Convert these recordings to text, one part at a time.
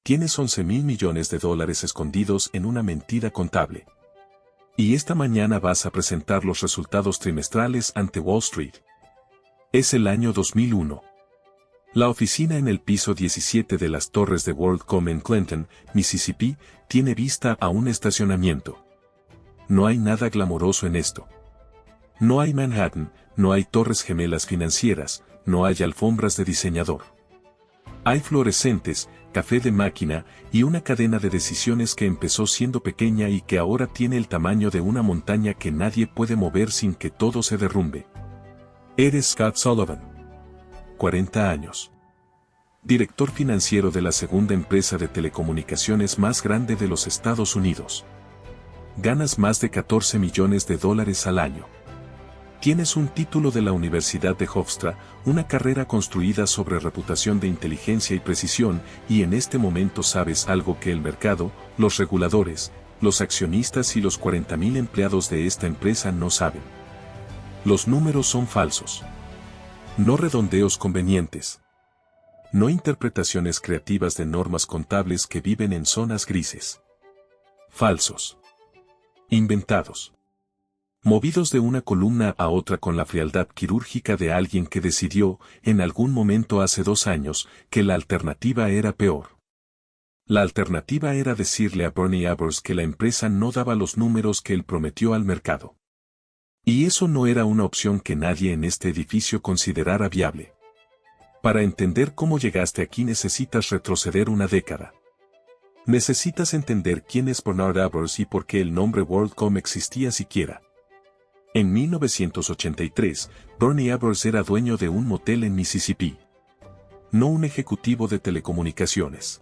Tienes 11.000 millones de dólares escondidos en una mentira contable. Y esta mañana vas a presentar los resultados trimestrales ante Wall Street. Es el año 2001. La oficina en el piso 17 de las torres de WorldCom en Clinton, Mississippi, tiene vista a un estacionamiento. No hay nada glamoroso en esto. No hay Manhattan, no hay torres gemelas financieras, no hay alfombras de diseñador. Hay fluorescentes, café de máquina y una cadena de decisiones que empezó siendo pequeña y que ahora tiene el tamaño de una montaña que nadie puede mover sin que todo se derrumbe. Eres Scott Sullivan. 40 años. Director financiero de la segunda empresa de telecomunicaciones más grande de los Estados Unidos. Ganas más de 14 millones de dólares al año. Tienes un título de la Universidad de Hofstra, una carrera construida sobre reputación de inteligencia y precisión, y en este momento sabes algo que el mercado, los reguladores, los accionistas y los 40.000 empleados de esta empresa no saben. Los números son falsos. No redondeos convenientes. No interpretaciones creativas de normas contables que viven en zonas grises. Falsos. Inventados. Movidos de una columna a otra con la frialdad quirúrgica de alguien que decidió, en algún momento hace 2 años, que la alternativa era peor. La alternativa era decirle a Bernie Ebbers que la empresa no daba los números que él prometió al mercado. Y eso no era una opción que nadie en este edificio considerara viable. Para entender cómo llegaste aquí necesitas retroceder una década. Necesitas entender quién es Bernard Ebbers y por qué el nombre WorldCom existía siquiera. En 1983, Bernie Ebbers era dueño de un motel en Mississippi. No un ejecutivo de telecomunicaciones.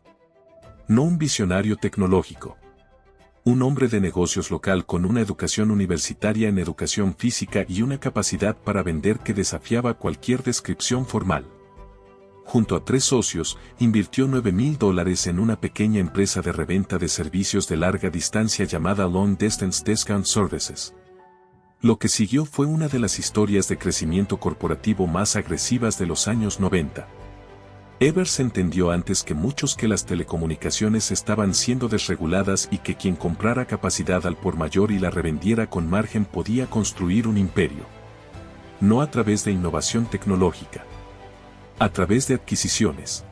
No un visionario tecnológico. Un hombre de negocios local con una educación universitaria en educación física y una capacidad para vender que desafiaba cualquier descripción formal. Junto a 3 socios, invirtió $9.000 en una pequeña empresa de reventa de servicios de larga distancia llamada Long Distance Discount Services. Lo que siguió fue una de las historias de crecimiento corporativo más agresivas de los años 90. Ebbers entendió antes que muchos que las telecomunicaciones estaban siendo desreguladas y que quien comprara capacidad al por mayor y la revendiera con margen podía construir un imperio. No a través de innovación tecnológica. A través de adquisiciones.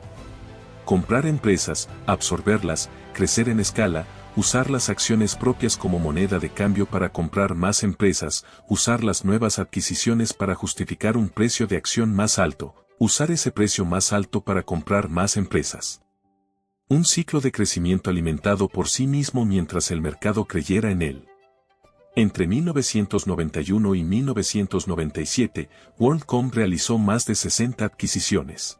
Comprar empresas, absorberlas, crecer en escala, usar las acciones propias como moneda de cambio para comprar más empresas, usar las nuevas adquisiciones para justificar un precio de acción más alto, usar ese precio más alto para comprar más empresas. Un ciclo de crecimiento alimentado por sí mismo mientras el mercado creyera en él. Entre 1991 y 1997, WorldCom realizó más de 60 adquisiciones.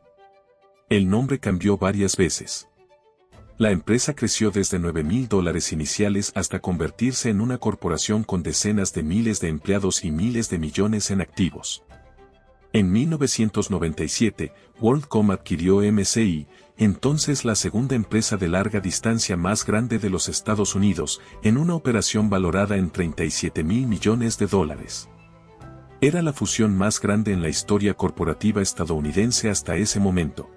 El nombre cambió varias veces. La empresa creció desde $9.000 iniciales hasta convertirse en una corporación con decenas de miles de empleados y miles de millones en activos. En 1997, WorldCom adquirió MCI, entonces la segunda empresa de larga distancia más grande de los Estados Unidos, en una operación valorada en $37.000 millones. Era la fusión más grande en la historia corporativa estadounidense hasta ese momento.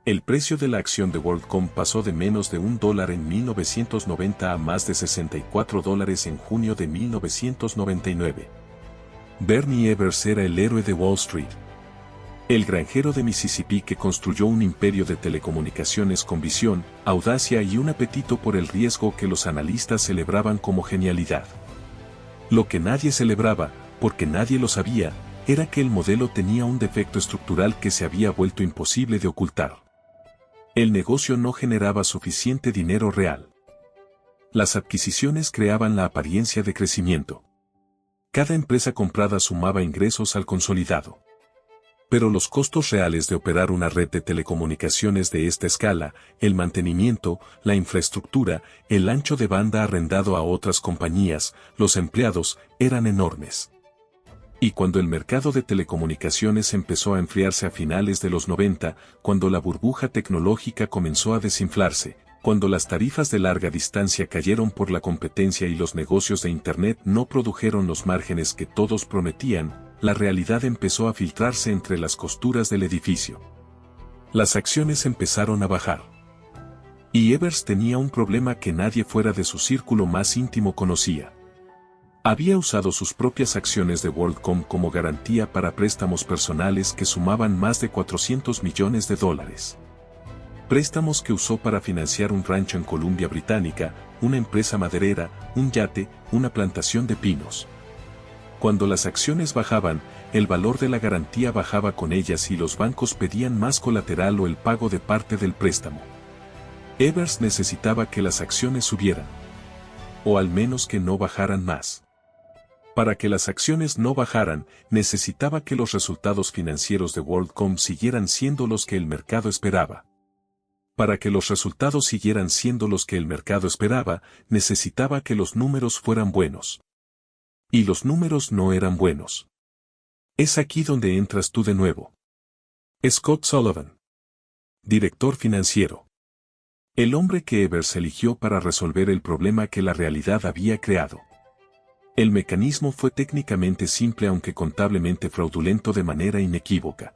El precio de la acción de WorldCom pasó de menos de $1 en 1990 a más de $64 en junio de 1999. Bernie Ebbers era el héroe de Wall Street. El granjero de Mississippi que construyó un imperio de telecomunicaciones con visión, audacia y un apetito por el riesgo que los analistas celebraban como genialidad. Lo que nadie celebraba, porque nadie lo sabía, era que el modelo tenía un defecto estructural que se había vuelto imposible de ocultar. El negocio no generaba suficiente dinero real. Las adquisiciones creaban la apariencia de crecimiento. Cada empresa comprada sumaba ingresos al consolidado. Pero los costos reales de operar una red de telecomunicaciones de esta escala, el mantenimiento, la infraestructura, el ancho de banda arrendado a otras compañías, los empleados, eran enormes. Y cuando el mercado de telecomunicaciones empezó a enfriarse a finales de los 90, cuando la burbuja tecnológica comenzó a desinflarse, cuando las tarifas de larga distancia cayeron por la competencia y los negocios de Internet no produjeron los márgenes que todos prometían, la realidad empezó a filtrarse entre las costuras del edificio. Las acciones empezaron a bajar. Y Evers tenía un problema que nadie fuera de su círculo más íntimo conocía. Había usado sus propias acciones de WorldCom como garantía para préstamos personales que sumaban más de $400 millones. Préstamos que usó para financiar un rancho en Columbia Británica, una empresa maderera, un yate, una plantación de pinos. Cuando las acciones bajaban, el valor de la garantía bajaba con ellas y los bancos pedían más colateral o el pago de parte del préstamo. Evers necesitaba que las acciones subieran. O al menos que no bajaran más. Para que las acciones no bajaran, necesitaba que los resultados financieros de WorldCom siguieran siendo los que el mercado esperaba. Para que los resultados siguieran siendo los que el mercado esperaba, necesitaba que los números fueran buenos. Y los números no eran buenos. Es aquí donde entras tú de nuevo. Scott Sullivan. Director financiero. El hombre que Evers eligió para resolver el problema que la realidad había creado. El mecanismo fue técnicamente simple aunque contablemente fraudulento de manera inequívoca.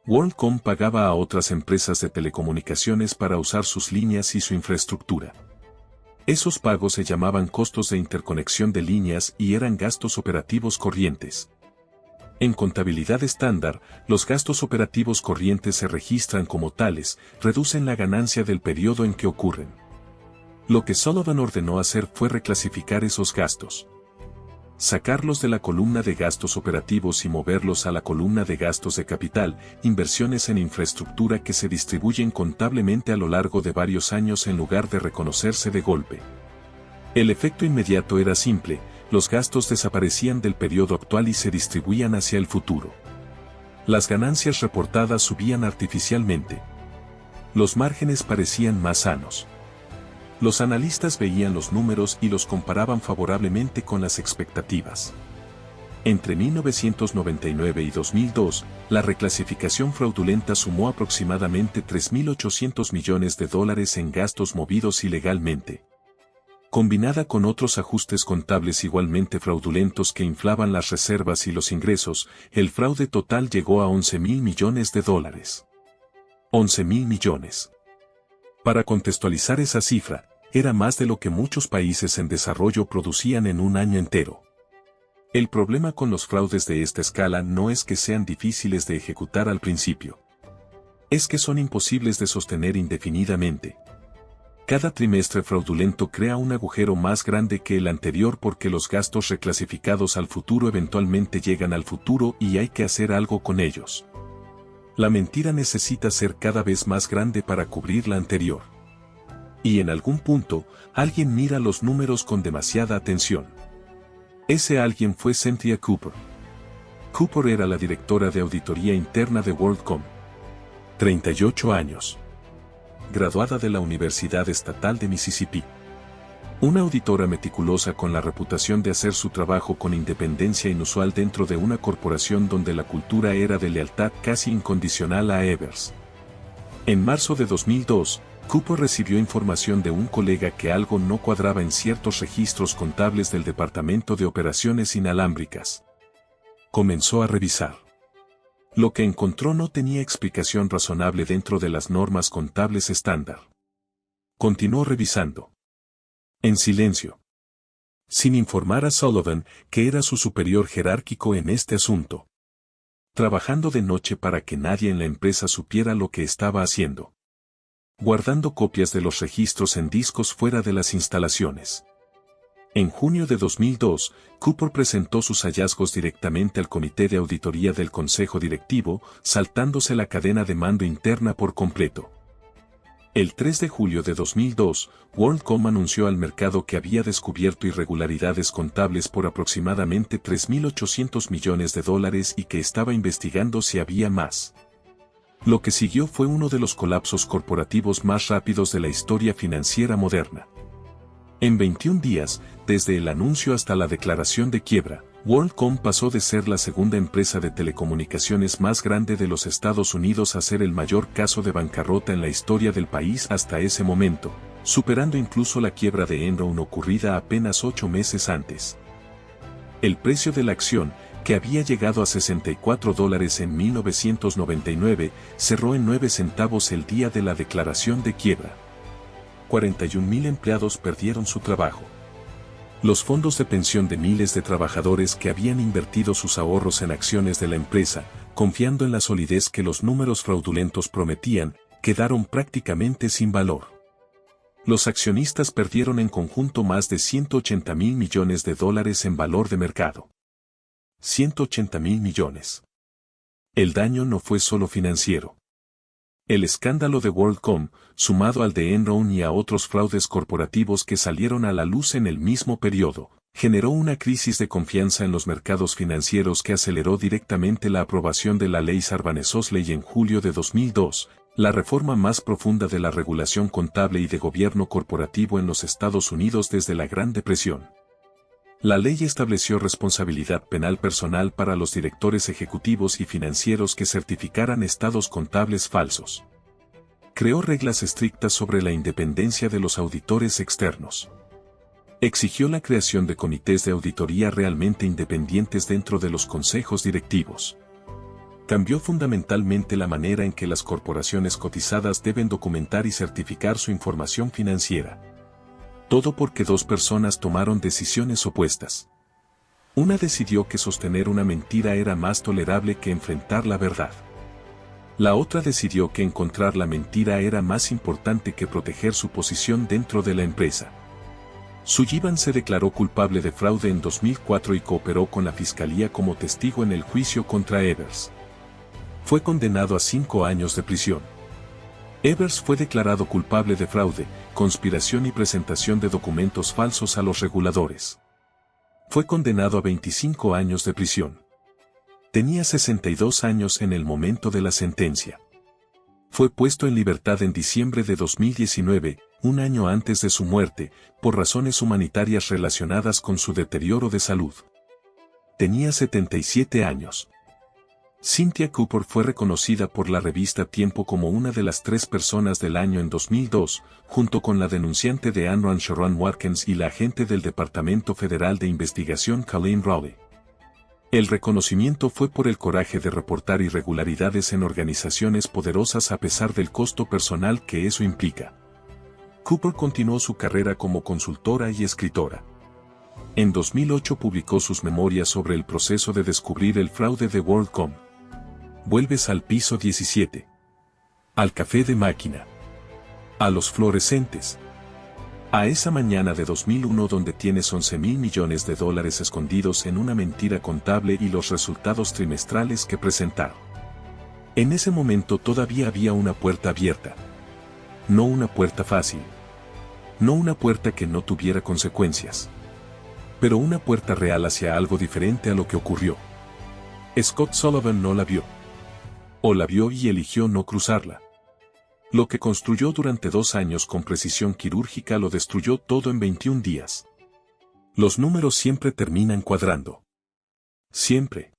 WorldCom pagaba a otras empresas de telecomunicaciones para usar sus líneas y su infraestructura. Esos pagos se llamaban costos de interconexión de líneas y eran gastos operativos corrientes. En contabilidad estándar, los gastos operativos corrientes se registran como tales, reducen la ganancia del periodo en que ocurren. Lo que Sullivan ordenó hacer fue reclasificar esos gastos. Sacarlos de la columna de gastos operativos y moverlos a la columna de gastos de capital, inversiones en infraestructura que se distribuyen contablemente a lo largo de varios años en lugar de reconocerse de golpe. El efecto inmediato era simple, los gastos desaparecían del periodo actual y se distribuían hacia el futuro. Las ganancias reportadas subían artificialmente. Los márgenes parecían más sanos. Los analistas veían los números y los comparaban favorablemente con las expectativas. Entre 1999 y 2002, la reclasificación fraudulenta sumó aproximadamente $3.800 millones en gastos movidos ilegalmente. Combinada con otros ajustes contables igualmente fraudulentos que inflaban las reservas y los ingresos, el fraude total llegó a $11.000 millones. $11.000 millones. Para contextualizar esa cifra, era más de lo que muchos países en desarrollo producían en un año entero. El problema con los fraudes de esta escala no es que sean difíciles de ejecutar al principio. Es que son imposibles de sostener indefinidamente. Cada trimestre fraudulento crea un agujero más grande que el anterior porque los gastos reclasificados al futuro eventualmente llegan al futuro y hay que hacer algo con ellos. La mentira necesita ser cada vez más grande para cubrir la anterior. Y en algún punto, alguien mira los números con demasiada atención. Ese alguien fue Cynthia Cooper. Cooper era la directora de auditoría interna de WorldCom. 38 años. Graduada de la Universidad Estatal de Mississippi. Una auditora meticulosa con la reputación de hacer su trabajo con independencia inusual dentro de una corporación donde la cultura era de lealtad casi incondicional a Evers. En marzo de 2002, Cooper recibió información de un colega que algo no cuadraba en ciertos registros contables del Departamento de Operaciones Inalámbricas. Comenzó a revisar. Lo que encontró no tenía explicación razonable dentro de las normas contables estándar. Continuó revisando. En silencio. Sin informar a Sullivan, que era su superior jerárquico en este asunto. Trabajando de noche para que nadie en la empresa supiera lo que estaba haciendo. Guardando copias de los registros en discos fuera de las instalaciones. En junio de 2002, Cooper presentó sus hallazgos directamente al Comité de Auditoría del Consejo Directivo, saltándose la cadena de mando interna por completo. El 3 de julio de 2002, WorldCom anunció al mercado que había descubierto irregularidades contables por aproximadamente $3.800 millones y que estaba investigando si había más. Lo que siguió fue uno de los colapsos corporativos más rápidos de la historia financiera moderna. En 21 días, desde el anuncio hasta la declaración de quiebra, WorldCom pasó de ser la segunda empresa de telecomunicaciones más grande de los Estados Unidos a ser el mayor caso de bancarrota en la historia del país hasta ese momento, superando incluso la quiebra de Enron ocurrida apenas 8 meses antes. El precio de la acción, que había llegado a $64 en 1999, cerró en 9 centavos el día de la declaración de quiebra. 41.000 empleados perdieron su trabajo. Los fondos de pensión de miles de trabajadores que habían invertido sus ahorros en acciones de la empresa, confiando en la solidez que los números fraudulentos prometían, quedaron prácticamente sin valor. Los accionistas perdieron en conjunto más de 180.000 millones de dólares en valor de mercado. 180.000 millones. El daño no fue solo financiero. El escándalo de WorldCom, sumado al de Enron y a otros fraudes corporativos que salieron a la luz en el mismo periodo, generó una crisis de confianza en los mercados financieros que aceleró directamente la aprobación de la Ley Sarbanes-Oxley en julio de 2002, la reforma más profunda de la regulación contable y de gobierno corporativo en los Estados Unidos desde la Gran Depresión. La ley estableció responsabilidad penal personal para los directores ejecutivos y financieros que certificaran estados contables falsos. Creó reglas estrictas sobre la independencia de los auditores externos. Exigió la creación de comités de auditoría realmente independientes dentro de los consejos directivos. Cambió fundamentalmente la manera en que las corporaciones cotizadas deben documentar y certificar su información financiera. Todo porque dos personas tomaron decisiones opuestas. Una decidió que sostener una mentira era más tolerable que enfrentar la verdad. La otra decidió que encontrar la mentira era más importante que proteger su posición dentro de la empresa. Sullivan se declaró culpable de fraude en 2004 y cooperó con la fiscalía como testigo en el juicio contra Evers. Fue condenado a 5 años de prisión. Evers fue declarado culpable de fraude, conspiración y presentación de documentos falsos a los reguladores. Fue condenado a 25 años de prisión. Tenía 62 años en el momento de la sentencia. Fue puesto en libertad en diciembre de 2019, un año antes de su muerte, por razones humanitarias relacionadas con su deterioro de salud. Tenía 77 años. Cynthia Cooper fue reconocida por la revista Tiempo como una de las 3 personas del año en 2002, junto con la denunciante de Enron Sharon Watkins y la agente del Departamento Federal de Investigación Colleen Rowley. El reconocimiento fue por el coraje de reportar irregularidades en organizaciones poderosas a pesar del costo personal que eso implica. Cooper continuó su carrera como consultora y escritora. En 2008 publicó sus memorias sobre el proceso de descubrir el fraude de WorldCom. Vuelves al piso 17. Al café de máquina. A los fluorescentes. A esa mañana de 2001 donde tienes 11.000 millones de dólares escondidos en una mentira contable y los resultados trimestrales que presentar. En ese momento todavía había una puerta abierta. No una puerta fácil. No una puerta que no tuviera consecuencias. Pero una puerta real hacia algo diferente a lo que ocurrió. Scott Sullivan no la vio. O la vio y eligió no cruzarla. Lo que construyó durante 2 años con precisión quirúrgica lo destruyó todo en 21 días. Los números siempre terminan cuadrando. Siempre.